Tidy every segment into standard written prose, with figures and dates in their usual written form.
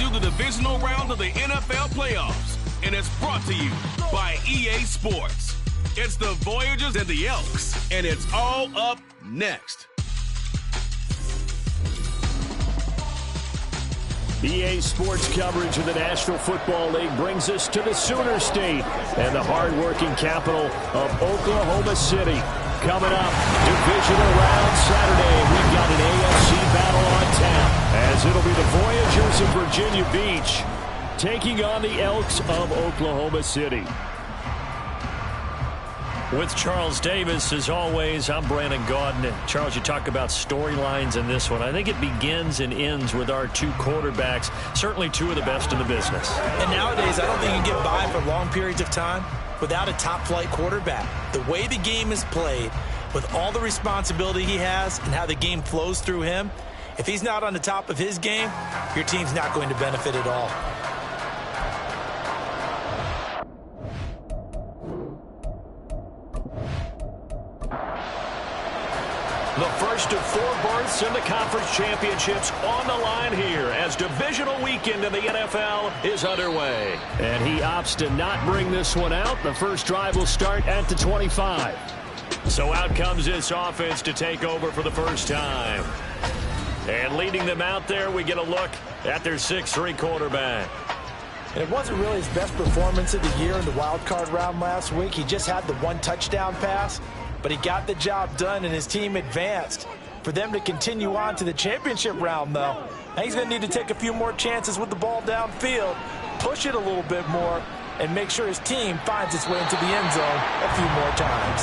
you the divisional round of the NFL playoffs, and it's brought to you by EA Sports. It's the Voyagers and the Elks, and it's all up next. EA Sports coverage of the National Football League brings us to the Sooner State and the hard-working capital of Oklahoma City. Coming up, divisional round Saturday, we've got an AFC battle on tap, as it'll be the Voyagers of Virginia Beach taking on the Elks of Oklahoma City. With Charles Davis, as always, I'm Brandon Gaudin. Charles, you talk about storylines in this one. I think it begins and ends with our two quarterbacks, certainly two of the best in the business. And nowadays, I don't think you can get by for long periods of time without a top-flight quarterback. The way the game is played, with all the responsibility he has and how the game flows through him, if he's not on the top of his game, your team's not going to benefit at all. The first of four berths in the conference championships on the line here as divisional weekend in the NFL is underway. And he opts to not bring this one out. The first drive will start at the 25. So out comes this offense to take over for the first time. And leading them out there, we get a look at their 6'3 quarterback. And it wasn't really his best performance of the year in the wild card round last week. He just had the one touchdown pass. But he got the job done, and his team advanced. For them to continue on to the championship round, though, now he's going to need to take a few more chances with the ball downfield, push it a little bit more, and make sure his team finds its way into the end zone a few more times.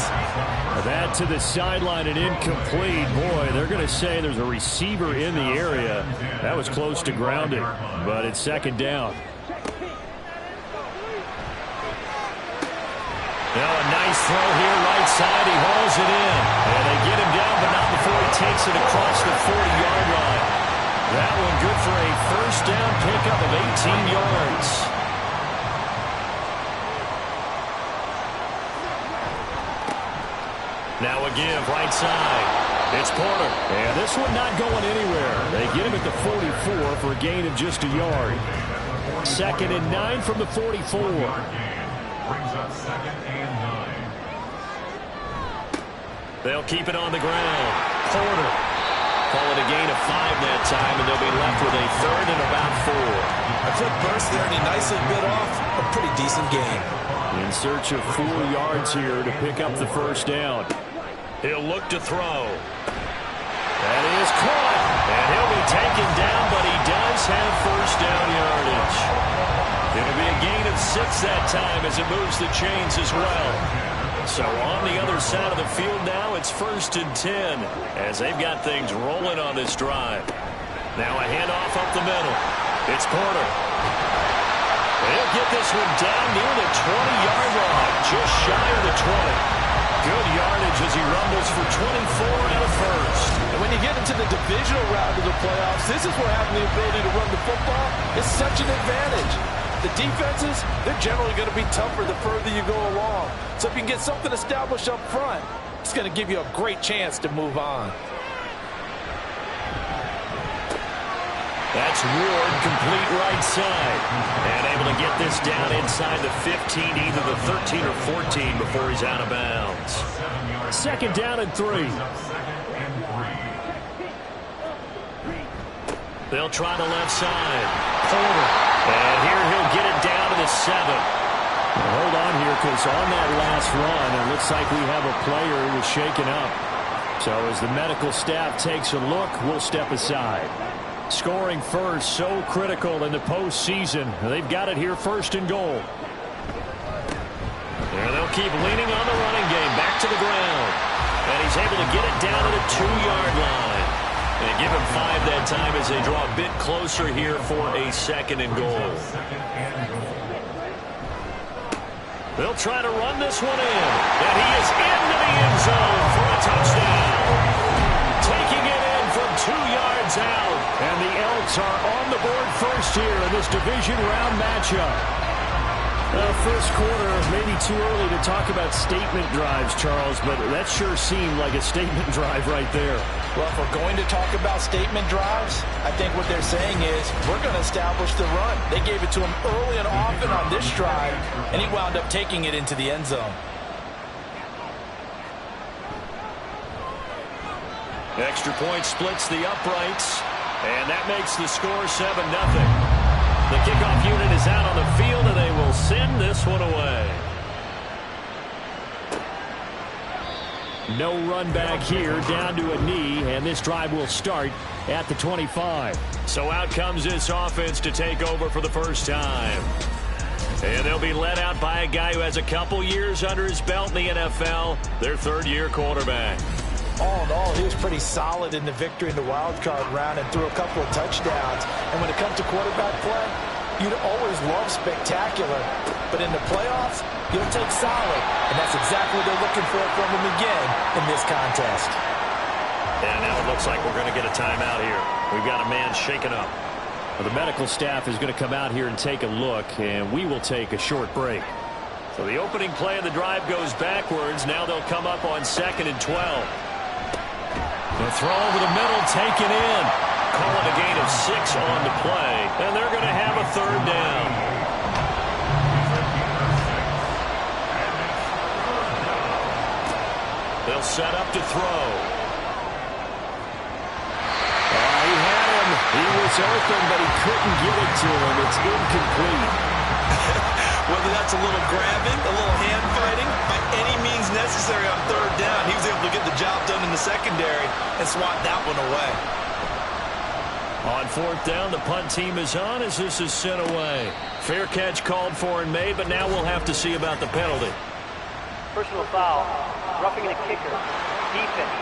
That to the sideline and incomplete. Boy, they're going to say there's a receiver in the area. That was close to grounding, but it's second down. Now a nice throw here, right side. He hauls it in. And they get him down, but not before he takes it across the 40-yard line. That one good for a first down pickup of 18 yards. Now a give, right side. It's Porter. And this one not going anywhere. They get him at the 44 for a gain of just a yard. 2nd and 9 from the 44. Brings up 2nd and 9. They'll keep it on the ground. Porter. Call it a gain of 5 that time, and they'll be left with a 3rd and about 4. A quick burst there, and he nicely bit off a pretty decent gain. In search of 4 yards here to pick up the first down. He'll look to throw. That is caught. And he'll be taken down, but he does have first down yardage. It'll be a gain of 6 that time as it moves the chains as well. So on the other side of the field now, it's 1st and 10 as they've got things rolling on this drive. Now a handoff up the middle. It's Porter. He'll get this one down near the 20-yard line, just shy of the 20. Good yardage as he rumbles for 24 and a first. And when you get into the divisional round of the playoffs, this is where having the ability to run the football is such an advantage. The defenses, they're generally going to be tougher the further you go along. So if you can get something established up front, it's going to give you a great chance to move on. That's Ward, complete right side. And able to get this down inside the 15, either the 13 or 14 before he's out of bounds. 2nd down and 3. They'll try the left side. Porter. And here he'll get it down to the 7. Now hold on here, because on that last run, it looks like we have a player who was shaken up. So as the medical staff takes a look, we'll step aside. Scoring first, so critical in the postseason. They've got it here, 1st and goal. And they'll keep leaning on the running game, back to the ground. And he's able to get it down to the 2-yard line. They give him 5 that time as they draw a bit closer here for a 2nd and goal. They'll try to run this one in. And he is into the end zone for a touchdown. Taking it in from 2 yards out. And the Elks are on the board first here in this division round matchup. First quarter, maybe too early to talk about statement drives, Charles, but that sure seemed like a statement drive right there. Well, if we're going to talk about statement drives, I think what they're saying is we're going to establish the run. They gave it to him early and often on this drive, and he wound up taking it into the end zone. Extra point splits the uprights, and that makes the score 7-0. The kickoff unit is out on the field, and they will send this one away. No run back here, down to a knee, and this drive will start at the 25. So out comes this offense to take over for the first time. And they'll be led out by a guy who has a couple years under his belt in the NFL, their third-year quarterback. All in all, he was pretty solid in the victory in the wild card round and threw a couple of touchdowns. And when it comes to quarterback play, you'd always love spectacular. But in the playoffs, he'll take solid. And that's exactly what they're looking for from him again in this contest. And now it looks like we're going to get a timeout here. We've got a man shaken up. Well, the medical staff is going to come out here and take a look, and we will take a short break. So the opening play of the drive goes backwards. Now they'll come up on 2nd and 12. The throw over the middle, taken in. Call it a gain of 6 on the play, and they're going to have a third down. They'll set up to throw. He had him. He was open, but he couldn't get it to him. It's incomplete. Whether that's a little grabbing, a little hand fighting, by any means necessary on third down, he was able to get the job done in the secondary and swat that one away. On 4th down, the punt team is on as this is sent away. Fair catch called for and made, but now we'll have to see about the penalty. Personal foul, roughing the kicker, defense.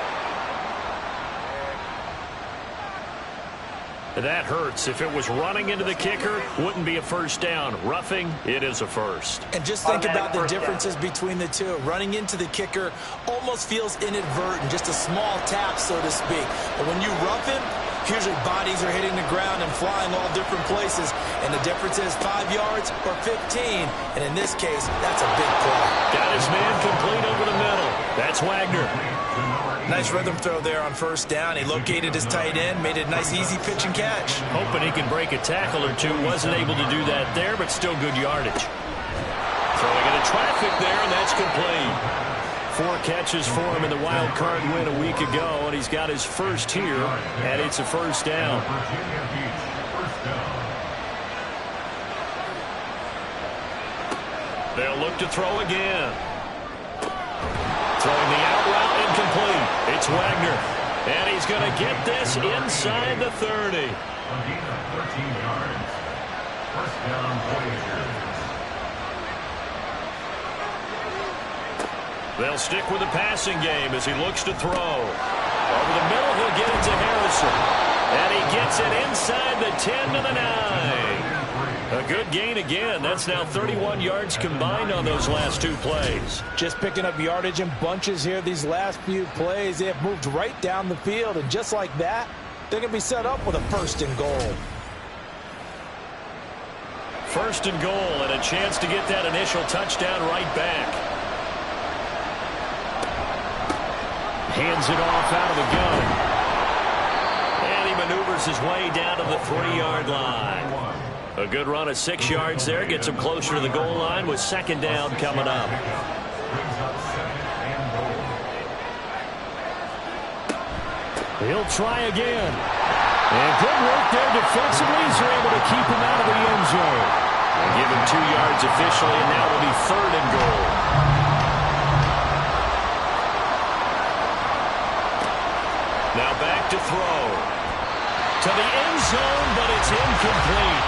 That hurts. If it was running into the kicker, wouldn't be a first down. Roughing, it is a first. And just think about the differences between the two. Running into the kicker almost feels inadvertent, just a small tap, so to speak. But when you rough him, usually bodies are hitting the ground and flying all different places. And the difference is 5 yards or 15. And in this case, that's a big play. Got his man complete over the middle. That's Wagner. Nice rhythm throw there on first down. He located his tight end, made it a nice, easy pitch and catch. Hoping he can break a tackle or two. Wasn't able to do that there, but still good yardage. Throwing into traffic there, and that's complete. 4 catches for him in the wild card win a week ago, and he's got his first here, and it's a first down. They'll look to throw again. Throwing the out route, incomplete. It's Wagner, and he's going to get this inside the 30. A gain of 13 yards. First down, Voyagers. They'll stick with the passing game as he looks to throw. Over the middle, he'll get it to Harrison. And he gets it inside the 10 to the 9. A good gain again. That's now 31 yards combined on those last 2 plays. Just picking up yardage in bunches here these last few plays. They have moved right down the field, and just like that, they're going to be set up with a 1st and goal. 1st and goal, and a chance to get that initial touchdown right back. Hands it off out of the gun. And he maneuvers his way down to the 3-yard line. A good run of 6 yards there. Gets him closer to the goal line with 2nd down coming up. He'll try again. And good work there defensively as they're able to keep him out of the end zone. And give him 2 yards officially, and now it'll be 3rd and goal. Now back to throw. To the end zone, but it's incomplete.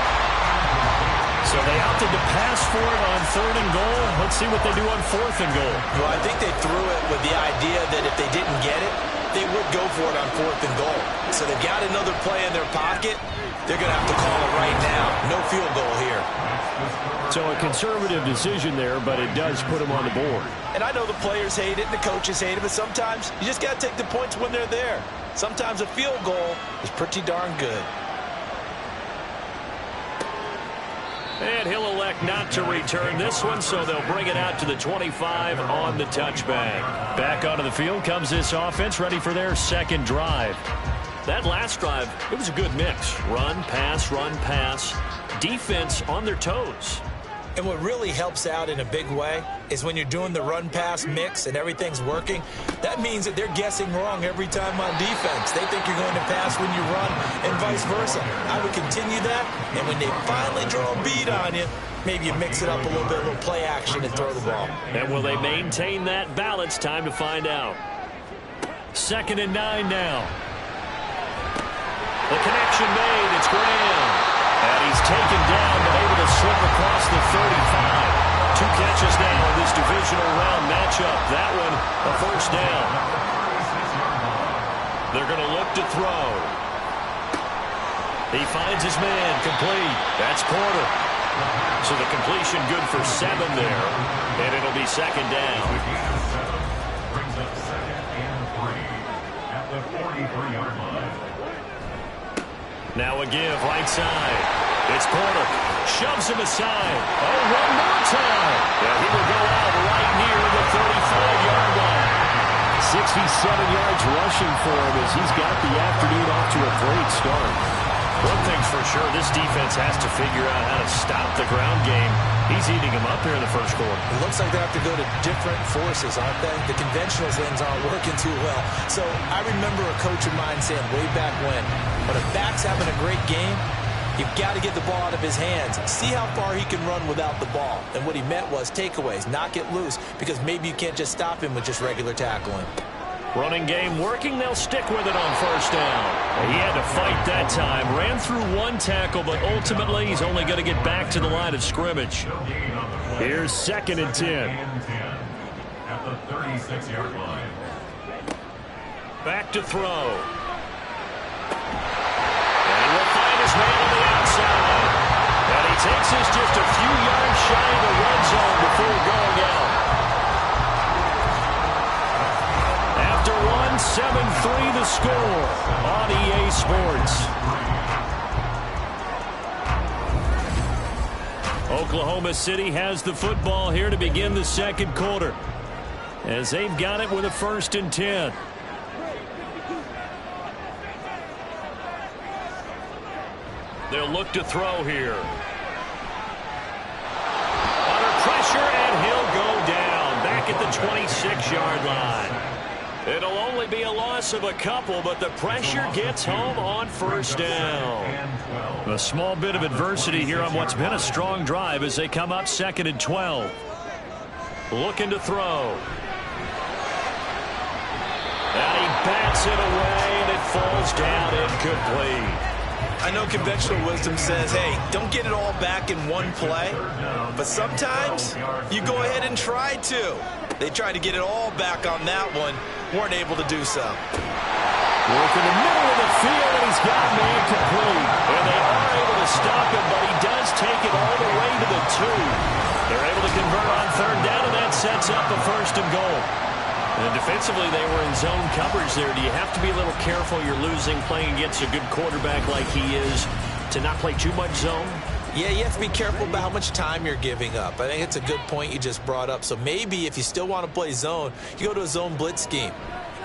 So they opted to pass for it on 3rd and goal. Let's see what they do on 4th and goal. Well, I think they threw it with the idea that if they didn't get it, they would go for it on 4th and goal. So they've got another play in their pocket. They're going to have to call it right now. No field goal here. So a conservative decision there, but it does put them on the board. And I know the players hate it and the coaches hate it, but sometimes you just got to take the points when they're there. Sometimes a field goal is pretty darn good. And he'll elect not to return this one, so they'll bring it out to the 25 on the touchback. Back onto the field comes this offense, ready for their second drive. That last drive, it was a good mix. Run, pass, defense on their toes. And what really helps out in a big way is when you're doing the run-pass mix and everything's working, that means that they're guessing wrong every time on defense. They think you're going to pass when you run and vice versa. I would continue that, and when they finally draw a bead on you, maybe you mix it up a little bit, a little play action and throw the ball. And will they maintain that balance? Time to find out. 2nd and 9 now. The connection made. It's Graham. And he's taken down, but able to slip across the 35. 2 catches now in this divisional round matchup. That one, a first down. They're going to look to throw. He finds his man, complete. That's Porter. So the completion good for 7 there. And it'll be 2nd down. Brings up 2nd and 3 at the 43-yard line. Now a give, right side. It's Porter. Shoves him aside. Oh, one more time. And he will go out right near the 35-yard line. 67 yards rushing for him as he's got the afternoon off to a great start. One thing's for sure, this defense has to figure out how to stop the ground game. He's eating them up here in the first quarter. It looks like they have to go to different forces, aren't they? The conventional things aren't working too well. So I remember a coach of mine saying way back when a back's having a great game, you've got to get the ball out of his hands. See how far he can run without the ball. And what he meant was takeaways, knock it loose, because maybe you can't just stop him with just regular tackling. Running game working, they'll stick with it on first down. He had to fight that time. Ran through 1 tackle, but ultimately he's only going to get back to the line of scrimmage. Here's 2nd and 10. At the 36-yard line. Back to throw. And he will find his man on the outside. And he takes us just a few yards shy of the red zone before going out. 7-3 the score on EA Sports. Oklahoma City has the football here to begin the second quarter, as they've got it with a 1st and 10. They'll look to throw here. Under pressure, and he'll go down back at the 26-yard line. It'll only be a loss of a couple, but the pressure gets home on first down. A small bit of adversity here on what's been a strong drive as they come up 2nd and 12. Looking to throw. And he bats it away, and it falls down incomplete. I know conventional wisdom says, hey, don't get it all back in one play, but sometimes you go ahead and try to. They tried to get it all back on that one, weren't able to do so. Work in the middle of the field, and he's got man complete. And they are able to stop him, but he does take it all the way to the 2. They're able to convert on 3rd down, and that sets up a 1st and goal. And defensively, they were in zone coverage there. Do you have to be a little careful? You're losing, playing against a good quarterback like he is, to not play too much zone? Yeah, you have to be careful about how much time you're giving up. I think it's a good point you just brought up. So maybe if you still want to play zone, you go to a zone blitz scheme.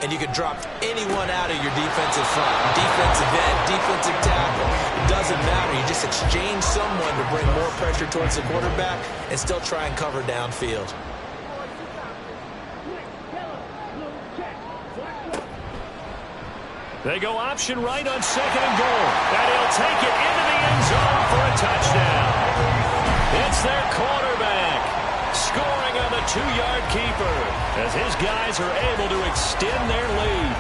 And you can drop anyone out of your defensive front. Defensive end, defensive tackle. It doesn't matter. You just exchange someone to bring more pressure towards the quarterback and still try and cover downfield. They go option right on 2nd and goal. And he'll take it into the end zone for a touchdown. It's their quarterback scoring on the 2-yard keeper as his guys are able to extend their lead.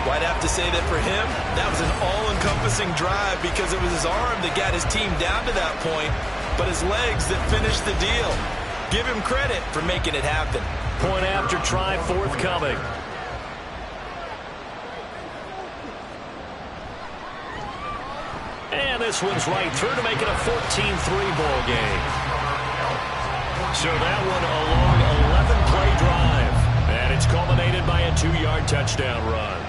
Well, I'd have to say that for him, that was an all-encompassing drive because it was his arm that got his team down to that point, but his legs that finished the deal. Give him credit for making it happen. Point after try forthcoming. And this one's right through to make it a 14-3 ball game. So that one a long 11-play drive. And it's culminated by a 2-yard touchdown run.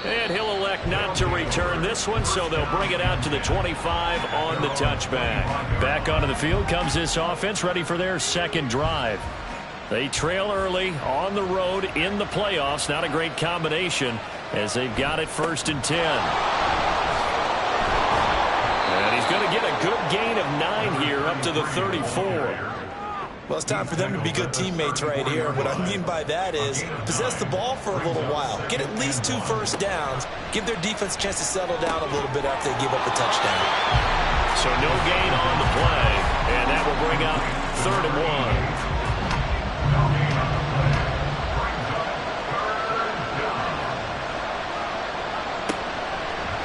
And he'll elect not to return this one, so they'll bring it out to the 25 on the touchback. Back onto the field comes this offense, ready for their second drive. They trail early on the road in the playoffs. Not a great combination as they've got it 1st and 10. And he's going to get a good gain of 9 here up to the 34. Well, it's time for them to be good teammates right here. What I mean by that is possess the ball for a little while. Get at least 2 first downs. Give their defense a chance to settle down a little bit after they give up a touchdown. So no gain on the play. And that will bring up 3rd and 1.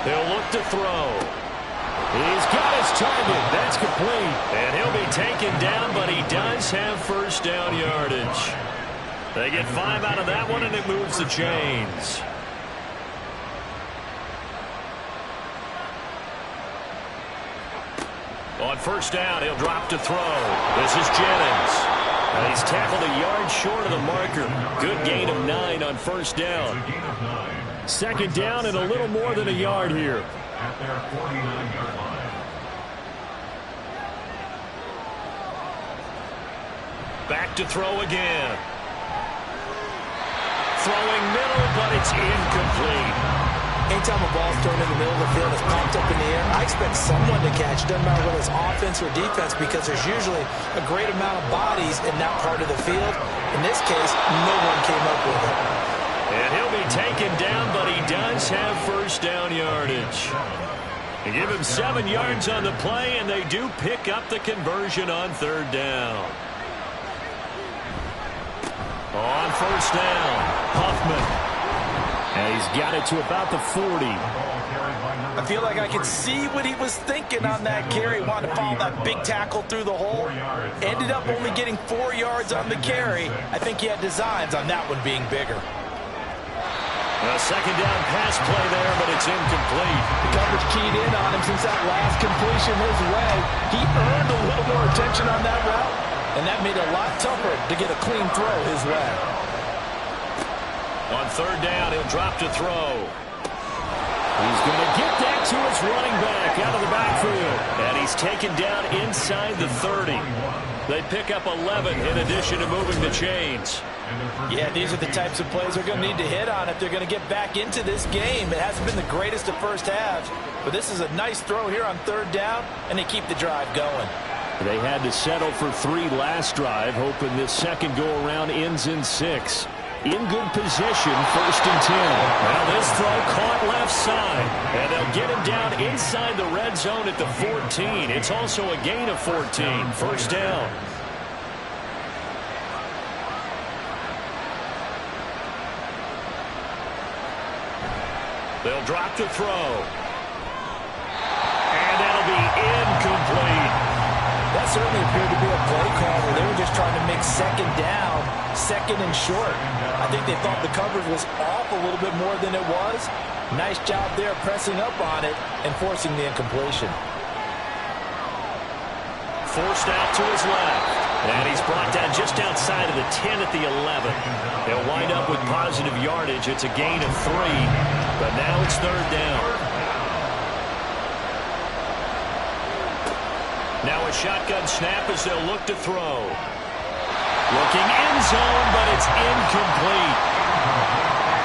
They'll look to throw. He's got his target. That's complete. And he'll be taken down, but he does have 1st down yardage. They get 5 out of that one, and it moves the chains. On 1st down, he'll drop to throw. This is Jennings. And he's tackled a yard short of the marker. Good gain of 9 on 1st down. 2nd down and a little more than a yard here. At their 49-yard line. Back to throw again. Throwing middle, but it's incomplete. Anytime a ball's thrown in the middle of the field, it's popped up in the air, I expect someone to catch. Doesn't matter whether it's offense or defense, because there's usually a great amount of bodies in that part of the field. In this case, no one came up with it. And he'll be taken down, but he does have 1st down yardage. They give him 7 yards on the play, and they do pick up the conversion on 3rd down. On 1st down, Huffman. And he's got it to about the 40. I feel like I could see what he was thinking on that carry. Wanted to follow that big tackle through the hole. Ended up only getting 4 yards on the carry. I think he had designs on that one being bigger. A 2nd down pass play there, but it's incomplete. The coverage keyed in on him since that last completion his way. He earned a little more attention on that route, and that made it a lot tougher to get a clean throw his way. On 3rd down, he'll drop to throw. He's going to get that to his running back out of the backfield. And he's taken down inside the 30. They pick up 11 in addition to moving the chains. Yeah, these are the types of plays they're going to need to hit on if they're going to get back into this game. It hasn't been the greatest of first halves, but this is a nice throw here on 3rd down, and they keep the drive going. They had to settle for 3 last drive, hoping this second go-around ends in 6. In good position, 1st and 10. Now this throw caught left side, and they'll get him down inside the red zone at the 14. It's also a gain of 14, 1st down. They'll drop to throw. And that'll be incomplete. That certainly appeared to be a play call where they were just trying to make 2nd down, 2nd and short. I think they thought the coverage was off a little bit more than it was. Nice job there pressing up on it and forcing the incompletion. Forced out to his left. And he's brought down just outside of the 10 at the 11. They'll wind up with positive yardage. It's a gain of 3. But now it's 3rd down. Now a shotgun snap as they'll look to throw. Looking end zone, but it's incomplete.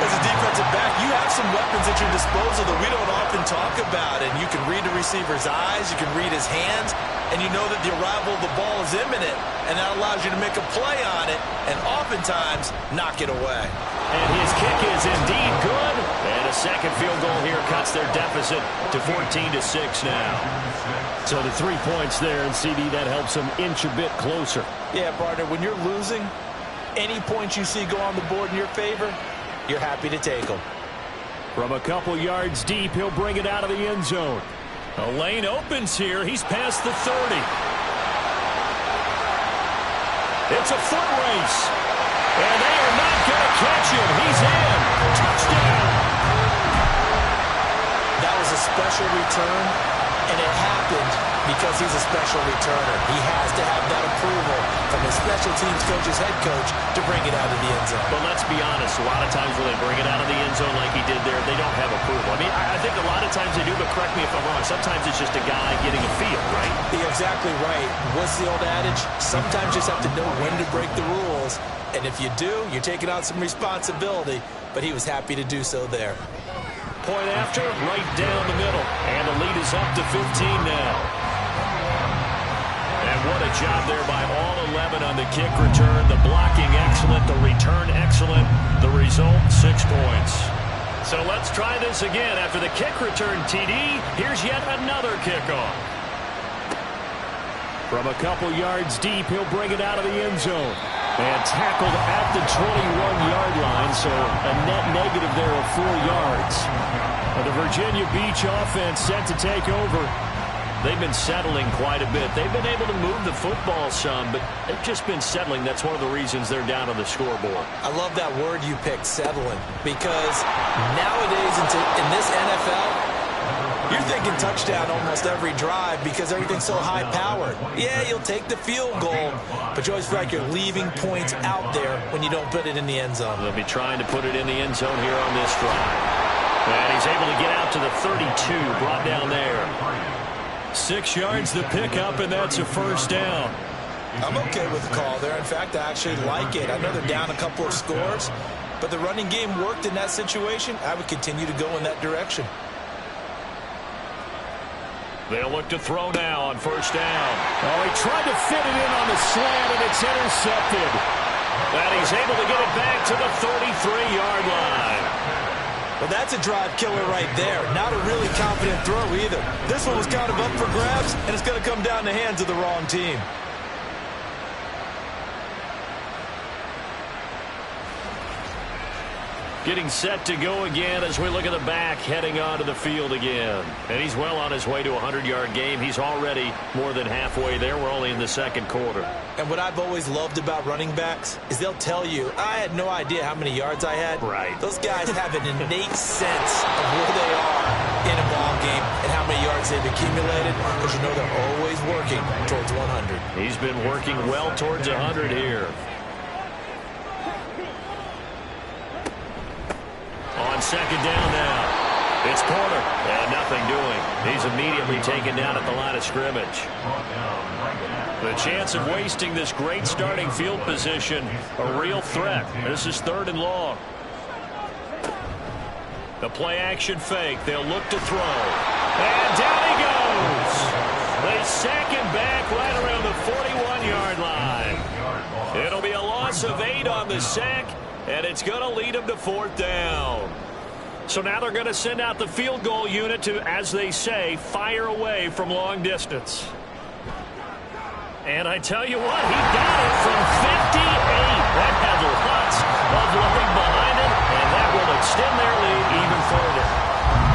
As a defensive back, you have some weapons at your disposal that we don't often talk about. And you can read the receiver's eyes, you can read his hands, and you know that the arrival of the ball is imminent. And that allows you to make a play on it and oftentimes knock it away. And his kick is indeed good. And a second field goal here cuts their deficit to 14-6 now. So the 3 points there, and CD, that helps them inch a bit closer. Yeah, partner, when you're losing, any points you see go on the board in your favor, you're happy to take them. From a couple yards deep, he'll bring it out of the end zone. A lane opens here. He's past the 30. It's a foot race. And they are not going to catch him. He's in. Touchdown. That was a special return. And it happened because he's a special returner. He has to have that approval from his special teams coach's head coach to bring it out of the end zone. But let's be honest, a lot of times when they bring it out of the end zone like he did there, they don't have approval. I mean, I think a lot of times they do, but correct me if I'm wrong. Sometimes it's just a guy getting a feel, right? You're exactly right. What's the old adage? Sometimes you just have to know when to break the rules. And if you do, you're taking on some responsibility. But he was happy to do so there. Point after, right down the middle. And the lead is up to 15 now. And what a job there by all 11 on the kick return. The blocking excellent, the return excellent. The result, 6 points. So let's try this again. After the kick return TD, here's yet another kickoff. From a couple yards deep, he'll bring it out of the end zone. And tackled at the 21-yard line, so a net negative there of 4 yards. The Virginia Beach offense set to take over. They've been settling quite a bit. They've been able to move the football some, but they've just been settling. That's one of the reasons they're down on the scoreboard. I love that word you picked, settling, because nowadays in this NFL, you're thinking touchdown almost every drive because everything's so high-powered. Yeah, you'll take the field goal, but you always feel like you're leaving points out there when you don't put it in the end zone. They'll be trying to put it in the end zone here on this drive. And he's able to get out to the 32, brought down there. 6 yards to pick up, and that's a first down. I'm okay with the call there. In fact, I actually like it. I know they're down a couple of scores, but the running game worked in that situation. I would continue to go in that direction. They'll look to throw now on first down. Oh, he tried to fit it in on the slant, and it's intercepted. And he's able to get it back to the 33-yard line. Well, that's a drive killer right there. Not a really confident throw either. This one was kind of up for grabs, and it's going to come down the hands of the wrong team. Getting set to go again as we look at the back, heading onto the field again. And he's well on his way to a 100-yard game. He's already more than halfway there. We're only in the second quarter. And what I've always loved about running backs is they'll tell you, I had no idea how many yards I had. Right. Those guys have an innate sense of where they are in a ball game and how many yards they've accumulated, because you know they're always working towards 100. He's been working well towards 100 here. On second down now, it's Porter, and nothing doing. He's immediately taken down at the line of scrimmage. The chance of wasting this great starting field position, a real threat. This is 3rd and long. The play-action fake. They'll look to throw. And down he goes. They sack him back right around the 41-yard line. It'll be a loss of 8 on the sack, and it's going to lead them to 4th down. So now they're going to send out the field goal unit to, as they say, fire away from long distance. And I tell you what, he got it from 58. That had lots of loading behind it, and that will extend their lead even further.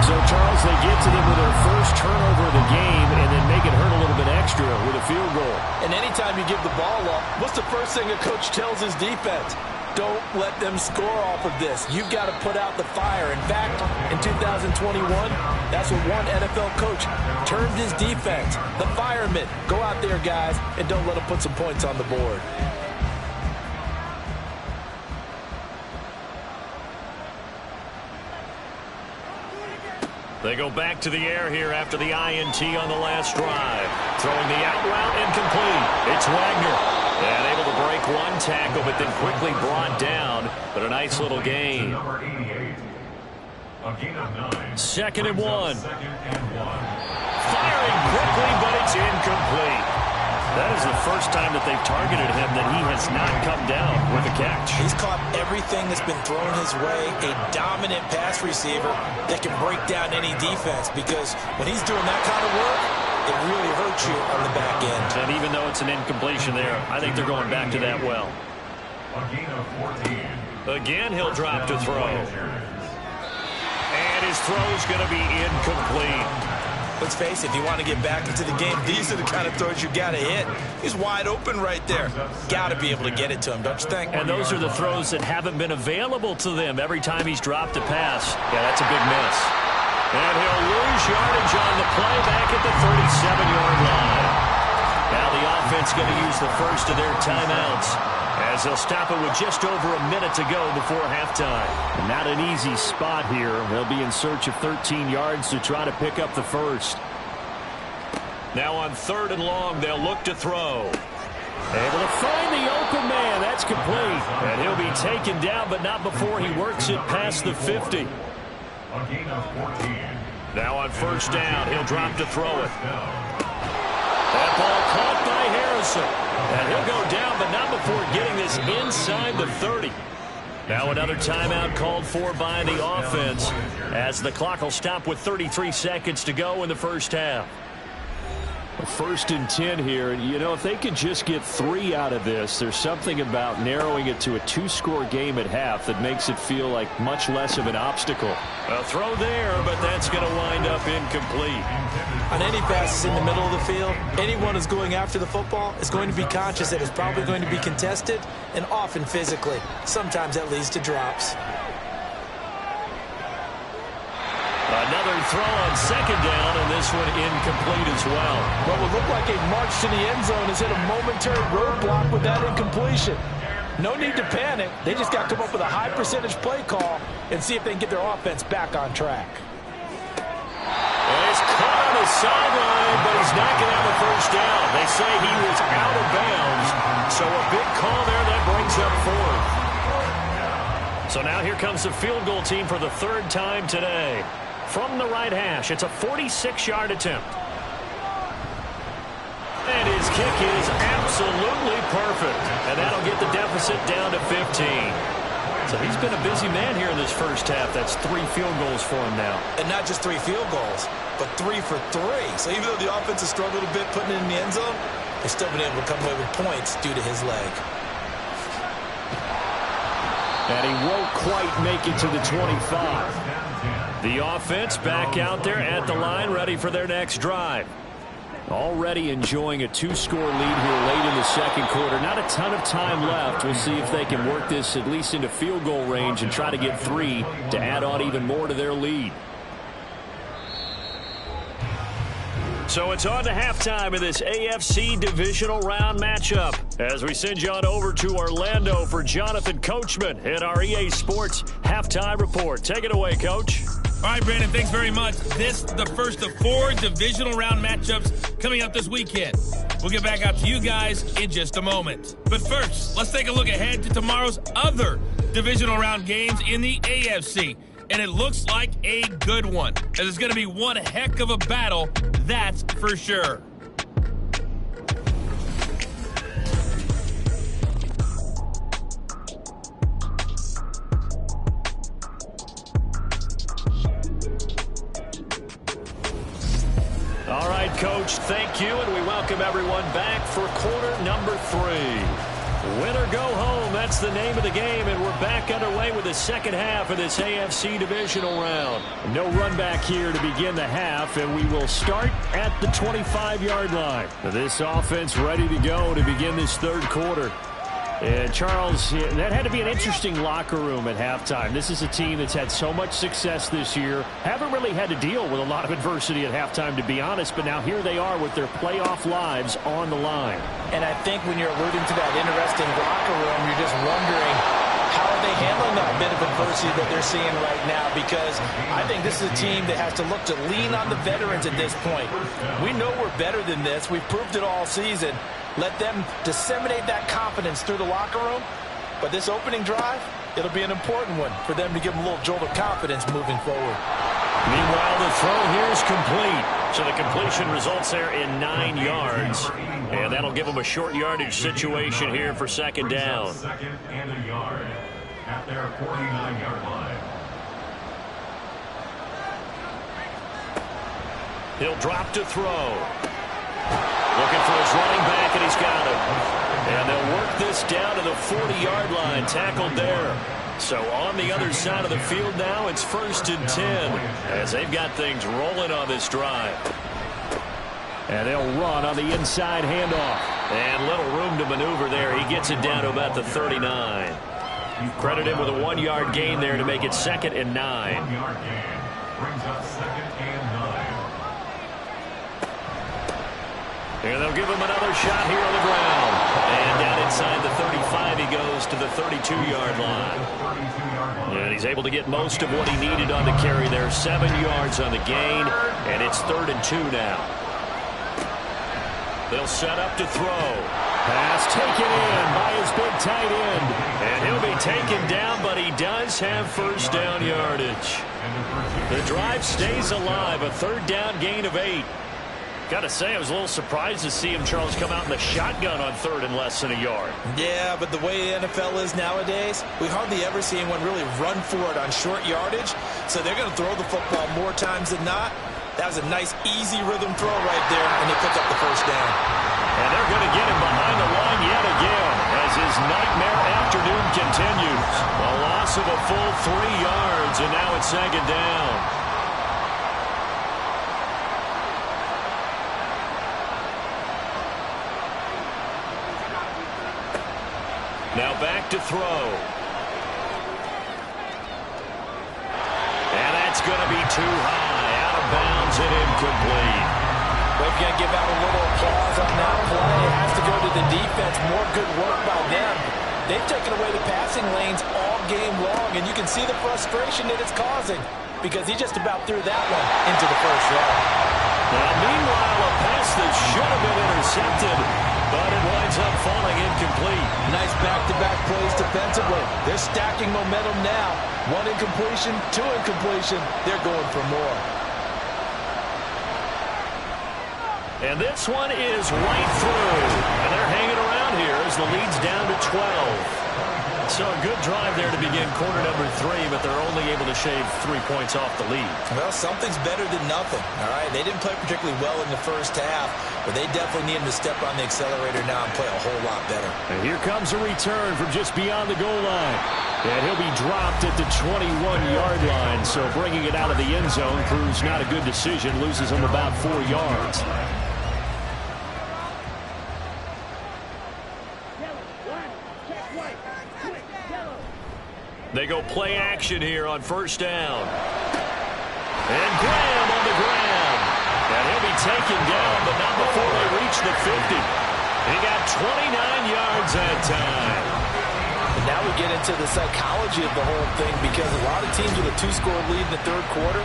So, Charles, they get to them with their first turnover of the game and then make it hurt a little bit extra with a field goal. And anytime you give the ball up, what's the first thing a coach tells his defense? Don't let them score off of this. You've got to put out the fire. In fact, in 2021, that's what one NFL coach termed his defense. The firemen. Go out there, guys, and don't let them put some points on the board. They go back to the air here after the INT on the last drive. Throwing the out route incomplete. It's Wagner. And able to break one tackle, but then quickly brought down. But a nice little gain. 2nd and 1. Firing quickly, but it's incomplete. That is the first time that they've targeted him that he has not come down with a catch. He's caught everything that's been thrown his way. A dominant pass receiver that can break down any defense, because when he's doing that kind of work, it really hurts you on the back end. And even though it's an incompletion there, I think they're going back to that well. Again, he'll drop to throw. And his throw's going to be incomplete. Let's face it, if you want to get back into the game, these are the kind of throws you got to hit. He's wide open right there. Got to be able to get it to him, don't you think? And those are the throws that haven't been available to them every time he's dropped a pass. Yeah, that's a big miss. And he'll lose yardage on the play back at the 37-yard line. Now the offense going to use the first of their timeouts as they'll stop it with just over a minute to go before halftime. Not an easy spot here. They'll be in search of 13 yards to try to pick up the first. Now on 3rd and long, they'll look to throw. Able to find the open man. That's complete. And he'll be taken down, but not before he works it past the 50. Now on 1st down, he'll drop to throw it. That ball caught by Harrison. And he'll go down, but not before getting this inside the 30. Now another timeout called for by the offense as the clock will stop with 33 seconds to go in the first half. 1st and 10 here, and you know, if they could just get 3 out of this, there's something about narrowing it to a 2-score game at half that makes it feel like much less of an obstacle. A throw there, but that's going to wind up incomplete. On any passes in the middle of the field, anyone who's going after the football is going to be conscious that it's probably going to be contested and often physically. Sometimes that leads to drops. Another throw on 2nd down, and this one incomplete as well. What would look like a march to the end zone has hit a momentary roadblock with that incompletion. No need to panic. They just got to come up with a high percentage play call and see if they can get their offense back on track. And he's caught on the sideline, but he's not going to have a 1st down. They say he was out of bounds, so a big call there that brings up 4th. So now here comes the field goal team for the 3rd time today. From the right hash, it's a 46-yard attempt. And his kick is absolutely perfect. And that'll get the deficit down to 15. So he's been a busy man here in this first half. That's 3 field goals for him now. And not just 3 field goals, but 3 for 3. So even though the offense has struggled a bit putting it in the end zone, they've still been able to come away with points due to his leg. And he won't quite make it to the 25. The offense back out there at the line, ready for their next drive. Already enjoying a 2-score lead here late in the 2nd quarter. Not a ton of time left. We'll see if they can work this at least into field goal range and try to get 3 to add on even more to their lead. So it's on to halftime of this AFC divisional round matchup as we send you on over to Orlando for Jonathan Coachman in our EA Sports Halftime Report. Take it away, Coach. All right, Brandon, thanks very much. This is the first of 4 divisional round matchups coming up this weekend. We'll get back out to you guys in just a moment. But first, let's take a look ahead to tomorrow's other divisional round games in the AFC. And it looks like a good one, as it's going to be one heck of a battle, that's for sure. All right, Coach, thank you, and we welcome everyone back for quarter number 3. Win or go home, that's the name of the game, and we're back underway with the second half of this AFC divisional round. No run back here to begin the half, and we will start at the 25-yard line. This offense ready to go to begin this 3rd quarter. And Charles, that had to be an interesting locker room at halftime. This is a team that's had so much success this year. Haven't really had to deal with a lot of adversity at halftime, to be honest, but now here they are with their playoff lives on the line. And I think when you're alluding to that interesting locker room, you're just wondering, how are they handling that bit of adversity that they're seeing right now? Because I think this is a team that has to look to lean on the veterans at this point. We know we're better than this. We've proved it all season. Let them disseminate that confidence through the locker room. But this opening drive, it'll be an important one for them to give them a little jolt of confidence moving forward. Meanwhile, the throw here is complete. So the completion results there in 9 yards. And that'll give them a short yardage situation here for 2nd down. 2nd and a yard at their 49-yard line. He'll drop to throw. Looking for his running back, and he's got him. And they'll work this down to the 40-yard line, tackled there. So on the other side of the field now, it's 1st and 10 as they've got things rolling on this drive. And they'll run on the inside handoff. And little room to maneuver there. He gets it down to about the 39. Credit him with a 1-yard gain there to make it 2nd and 9. Brings up 2nd and 9. And they'll give him another shot here on the ground. And down inside the 35, he goes to the 32-yard line. And he's able to get most of what he needed on the carry there. 7 yards on the gain, and it's 3rd and 2 now. They'll set up to throw. Pass taken in by his big tight end. And he'll be taken down, but he does have first down yardage. The drive stays alive, a 3rd down gain of 8. Got to say, I was a little surprised to see him, Charles, come out in the shotgun on 3rd and less than a yard. Yeah, but the way the NFL is nowadays, we hardly ever see anyone really run for it on short yardage. So they're going to throw the football more times than not. That was a nice, easy rhythm throw right there, and they pick up the first down. And they're going to get him behind the line yet again as his nightmare afternoon continues. A loss of a full 3 yards, and now it's 2nd down. Now back to throw. And that's going to be too high. Out of bounds and incomplete. We've got to give out a little applause on that play. It has to go to the defense. More good work by them. They've taken away the passing lanes all game long, and you can see the frustration that it's causing because he just about threw that one into the first row. Now, meanwhile, a pass that should have been intercepted, but it winds up falling incomplete. Nice back-to-back plays defensively. They're stacking momentum now. 1 incompletion, 2 incompletion. They're going for more. And this one is right through. And they're hanging around here as the lead's down to 12. So a good drive there to begin quarter number 3, but they're only able to shave 3 points off the lead. Well, something's better than nothing, all right? They didn't play particularly well in the first half, but they definitely need him to step on the accelerator now and play a whole lot better. And here comes a return from just beyond the goal line. And he'll be dropped at the 21-yard line, so bringing it out of the end zone proves not a good decision, loses him about 4 yards. They go play action here on first down. And Graham on the ground. And he'll be taken down, but not before they reach the 50. He got 29 yards that time. And now we get into the psychology of the whole thing because a lot of teams with a 2-score lead in the 3rd quarter,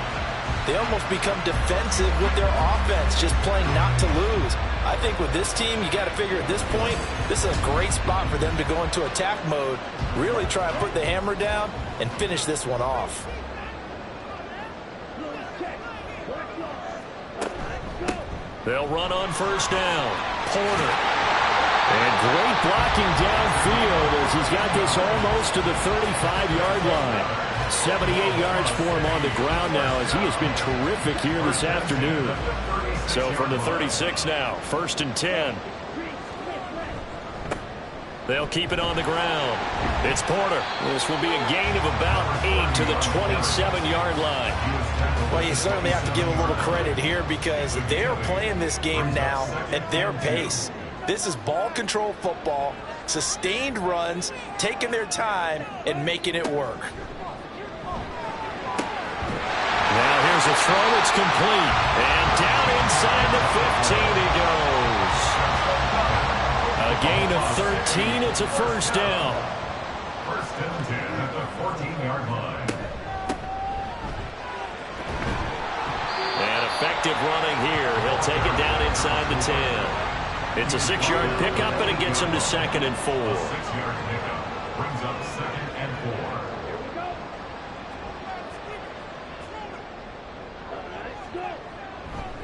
they almost become defensive with their offense, just playing not to lose. I think with this team, you got to figure at this point, this is a great spot for them to go into attack mode, really try and put the hammer down and finish this one off. They'll run on first down. Porter. And great blocking downfield as he's got this almost to the 35-yard line. 78 yards for him on the ground now as he has been terrific here this afternoon. So from the 36 now, 1st and 10. They'll keep it on the ground. It's Porter. This will be a gain of about 8 to the 27-yard line. Well, you certainly have to give a little credit here because they're playing this game now at their pace. This is ball control football, sustained runs, taking their time and making it work. Now here's a throw that's complete. And down inside the 15 he goes. A gain of 13. It's a first down. 1st and 10 at the 14-yard line. And effective running here. He'll take it down inside the 10. It's a 6-yard pickup, and it gets him to 2nd and 4. 6-yard pickup brings up 2nd and 4.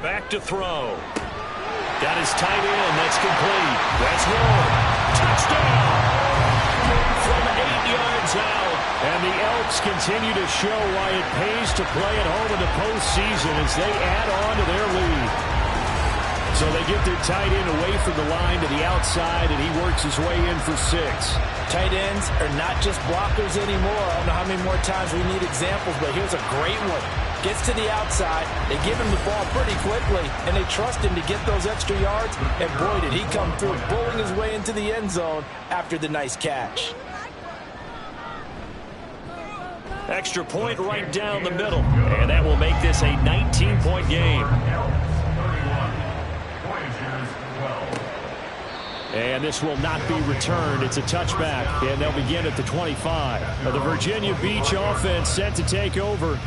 Back to throw. Got his tight end. That's complete. That's Ward. Touchdown! From 8 yards out. And the Elks continue to show why it pays to play at home in the postseason as they add on to their lead. So they get their tight end away from the line to the outside, and he works his way in for 6. Tight ends are not just blockers anymore. I don't know how many more times we need examples, but here's a great one. Gets to the outside, they give him the ball pretty quickly, and they trust him to get those extra yards, and boy, did he come through, bowling his way into the end zone after the nice catch. Extra point right down the middle. And that will make this a 19-point game. And this will not be returned. It's a touchback, and they'll begin at the 25. The Virginia Beach offense set to take over.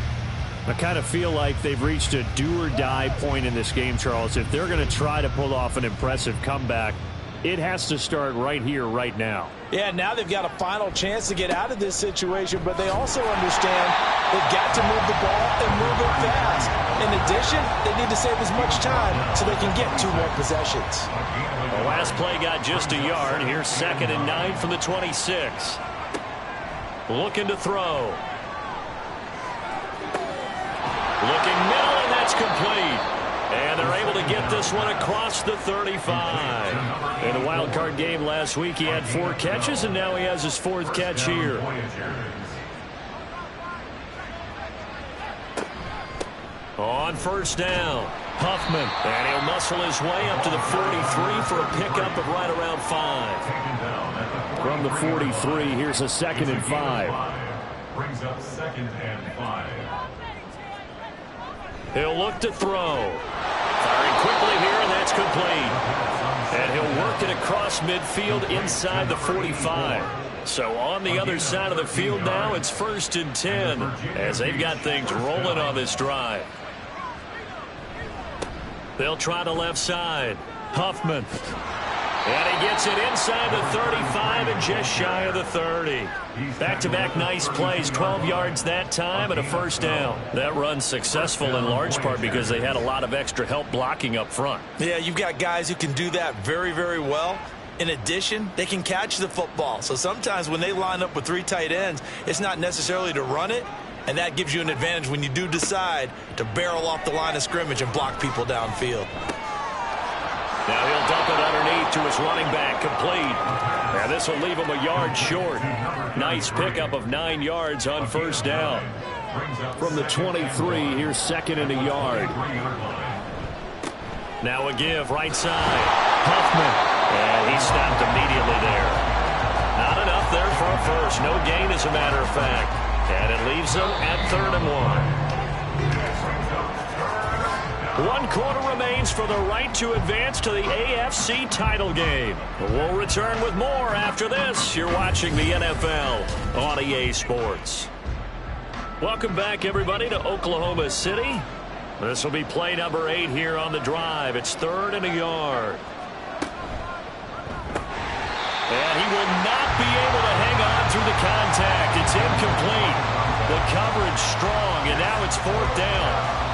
I kind of feel like they've reached a do-or-die point in this game, Charles. If they're going to try to pull off an impressive comeback, it has to start right here, right now. Yeah, now they've got a final chance to get out of this situation, but they also understand they've got to move the ball and move it fast. In addition, they need to save as much time so they can get 2 more possessions. The last play got just a yard. Here's 2nd and 9 from the 26. Looking to throw. Looking middle, and that's complete. And they're able to get this one across the 35. In the wild card game last week, he had 4 catches, and now he has his 4th catch here. On first down, Huffman, and he'll muscle his way up to the 43 for a pickup of right around 5. From the 43, here's a 2nd and 5. Brings up 2nd and 5. He'll look to throw. Firing quickly here, and that's complete. And he'll work it across midfield inside the 45. So on the other side of the field now, it's 1st and 10 as they've got things rolling on this drive. They'll try the left side. Huffman. And he gets it inside the 35 and just shy of the 30. Back-to-back nice plays, 12 yards that time and a 1st down. That run's successful in large part because they had a lot of extra help blocking up front. Yeah, you've got guys who can do that very, very well. In addition, they can catch the football. So sometimes when they line up with 3 tight ends, it's not necessarily to run it, and that gives you an advantage when you do decide to barrel off the line of scrimmage and block people downfield. Now he'll dump it underneath to his running back, complete. Now this will leave him a yard short. Nice pickup of 9 yards on 1st down. From the 23, here's 2nd and a yard. Now a give, right side. Huffman. And he stopped immediately there. Not enough there for a first. No gain, as a matter of fact. And it leaves them at 3rd and 1. 1 quarter remains for the right to advance to the AFC title game. We'll return with more after this. You're watching the NFL on EA Sports. Welcome back, everybody, to Oklahoma City. This will be play number 8 here on the drive. It's 3rd and a yard. And he will not be able to hang on through the contact. It's incomplete. The coverage strong, and now it's 4th down.